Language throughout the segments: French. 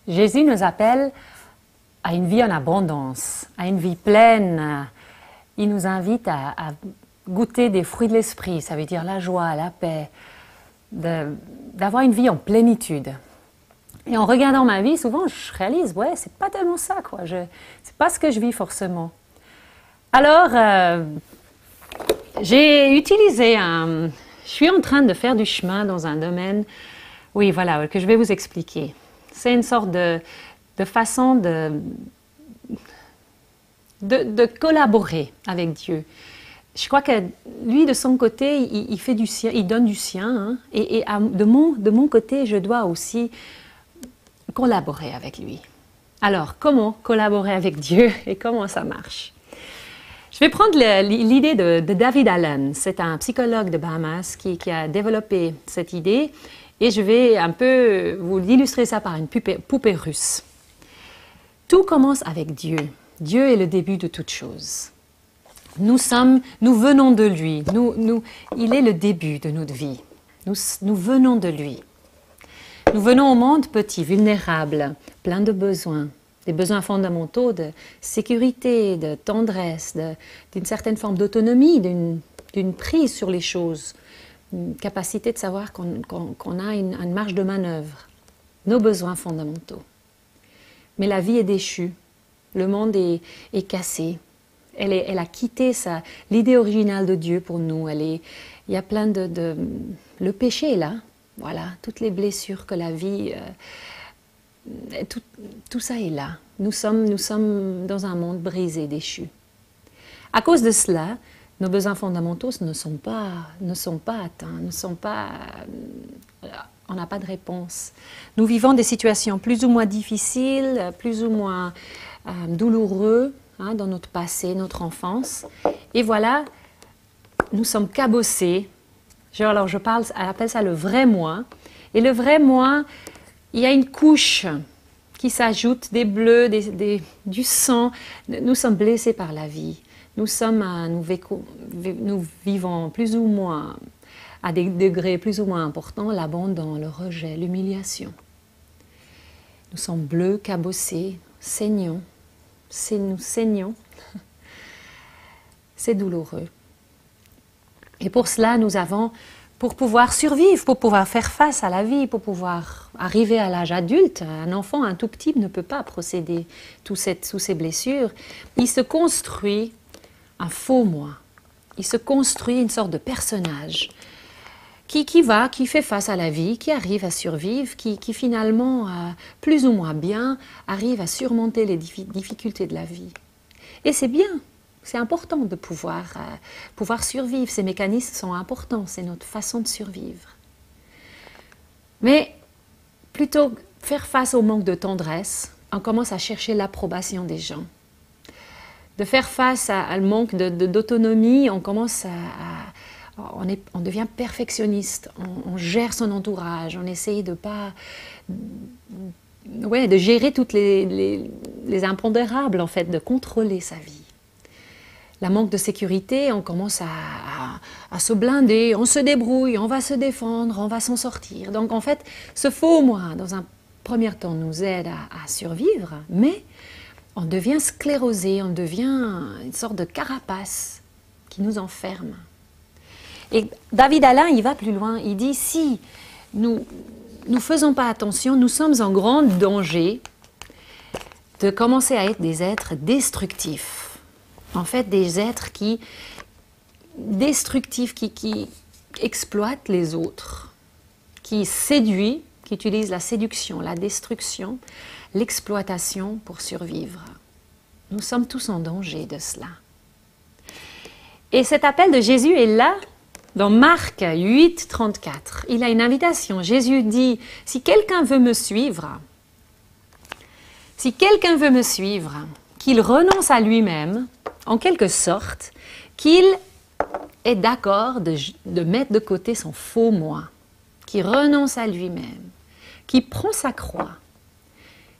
Jésus nous appelle à une vie en abondance, à une vie pleine. Il nous invite à goûter des fruits de l'esprit, ça veut dire la joie, la paix, d'avoir une vie en plénitude. Et en regardant ma vie, souvent je réalise, ouais, c'est pas tellement ça, quoi. C'est pas ce que je vis forcément. Alors, j'ai utilisé je suis en train de faire du chemin dans un domaine, oui, voilà, que je vais vous expliquer. C'est une sorte de façon de collaborer avec Dieu. Je crois que lui, de son côté, il fait du sien, il donne du sien, hein, et de mon côté, je dois aussi collaborer avec lui. Alors, comment collaborer avec Dieu et comment ça marche? Je vais prendre l'idée de David Allen. C'est un psychologue de Bahamas qui a développé cette idée et je vais un peu vous illustrer ça par une poupée russe. Tout commence avec Dieu. Dieu est le début de toute chose. Nous venons de lui. Il est le début de notre vie. Nous venons de lui. Nous venons au monde petit, vulnérable, plein de besoins. Des besoins fondamentaux de sécurité, de tendresse, d'une certaine forme d'autonomie, d'une prise sur les choses, une capacité de savoir qu'on a une marge de manœuvre. Nos besoins fondamentaux. Mais la vie est déchue, le monde est cassé. Elle a quitté l'idée originale de Dieu pour nous. Il y a plein le péché est là, voilà, toutes les blessures que la vie... Tout ça est là. Nous sommes dans un monde brisé, déchu. À cause de cela, nos besoins fondamentaux ne sont pas atteints, on n'a pas de réponse. Nous vivons des situations plus ou moins difficiles, plus ou moins douloureuses dans notre passé, notre enfance. Et voilà, nous sommes cabossés. Elle appelle ça le vrai moi. Et le vrai moi, il y a une couche qui s'ajoute, des bleus, du sang. Nous sommes blessés par la vie. Nous vivons plus ou moins, à des degrés plus ou moins importants, l'abandon, le rejet, l'humiliation. Nous sommes bleus, cabossés, saignons. Nous saignons. C'est douloureux. Et pour cela, pour pouvoir survivre, pour pouvoir faire face à la vie, pour pouvoir arriver à l'âge adulte, un enfant, un tout petit, ne peut pas procéder sous ces blessures. Il se construit un faux moi. Il se construit une sorte de personnage qui fait face à la vie, qui arrive à survivre, qui finalement, plus ou moins bien, arrive à surmonter les difficultés de la vie. Et c'est bien. C'est important de pouvoir survivre. Ces mécanismes sont importants, c'est notre façon de survivre. Mais plutôt que faire face au manque de tendresse, on commence à chercher l'approbation des gens. De faire face à le manque d'autonomie, on commence on devient perfectionniste, on gère son entourage, on essaye de gérer toutes les impondérables, en fait, de contrôler sa vie. La manque de sécurité, on commence à se blinder, on se débrouille, on va se défendre, on va s'en sortir. Donc en fait, ce faux moi, dans un premier temps, nous aide à survivre, mais on devient sclérosé, on devient une sorte de carapace qui nous enferme. Et David Allen, il va plus loin, il dit, si nous ne faisons pas attention, nous sommes en grand danger de commencer à être des êtres destructifs. En fait, des êtres destructifs, qui exploitent les autres, qui séduisent, qui utilisent la séduction, la destruction, l'exploitation pour survivre. Nous sommes tous en danger de cela. Et cet appel de Jésus est là, dans Marc 8, 34. Il a une invitation. Jésus dit, si quelqu'un veut me suivre, qu'il renonce à lui-même, en quelque sorte, qu'il est d'accord de mettre de côté son faux moi, qui renonce à lui-même, qui prend sa croix,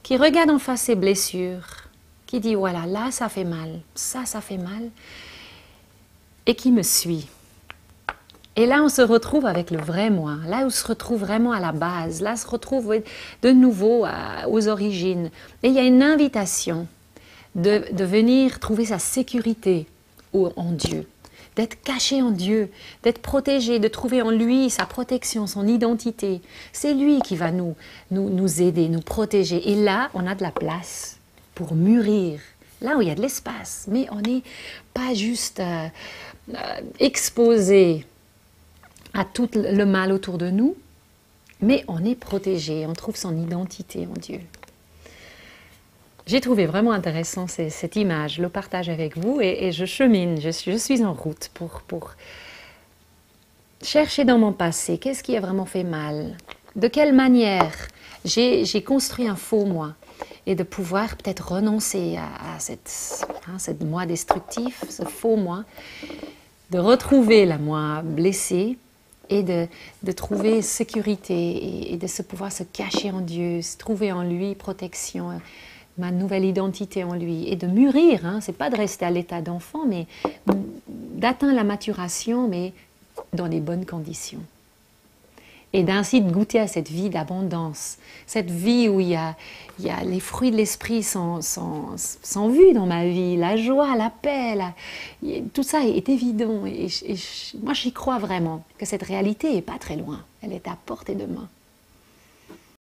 qui regarde en face ses blessures, qui dit voilà, là ça fait mal, ça fait mal, et qui me suit. Et là, on se retrouve avec le vrai moi. Là, on se retrouve vraiment à la base. Là, on se retrouve de nouveau aux origines. Et il y a une invitation de venir trouver sa sécurité en Dieu, d'être caché en Dieu, d'être protégé, de trouver en lui sa protection, son identité. C'est lui qui va nous aider, nous protéger. Et là, on a de la place pour mûrir. Là où il y a de l'espace, mais on n'est pas juste exposé à tout le mal autour de nous, mais on est protégé, on trouve son identité en Dieu. J'ai trouvé vraiment intéressant cette image, le partage avec vous, et je chemine, je suis en route pour chercher dans mon passé, qu'est-ce qui a vraiment fait mal, de quelle manière j'ai construit un faux moi, et de pouvoir peut-être renoncer à cette moi destructif, ce faux moi, de retrouver la moi blessée, et de trouver sécurité, et de pouvoir se cacher en Dieu, se trouver en lui protection, ma nouvelle identité en lui, et de mûrir, c'est pas de rester à l'état d'enfant, mais d'atteindre la maturation, mais dans les bonnes conditions. Et d'ainsi de goûter à cette vie d'abondance, cette vie où il y a les fruits de l'esprit sont vus dans ma vie, la joie, la paix, tout ça est évident. Et moi, j'y crois vraiment que cette réalité n'est pas très loin, elle est à portée de main.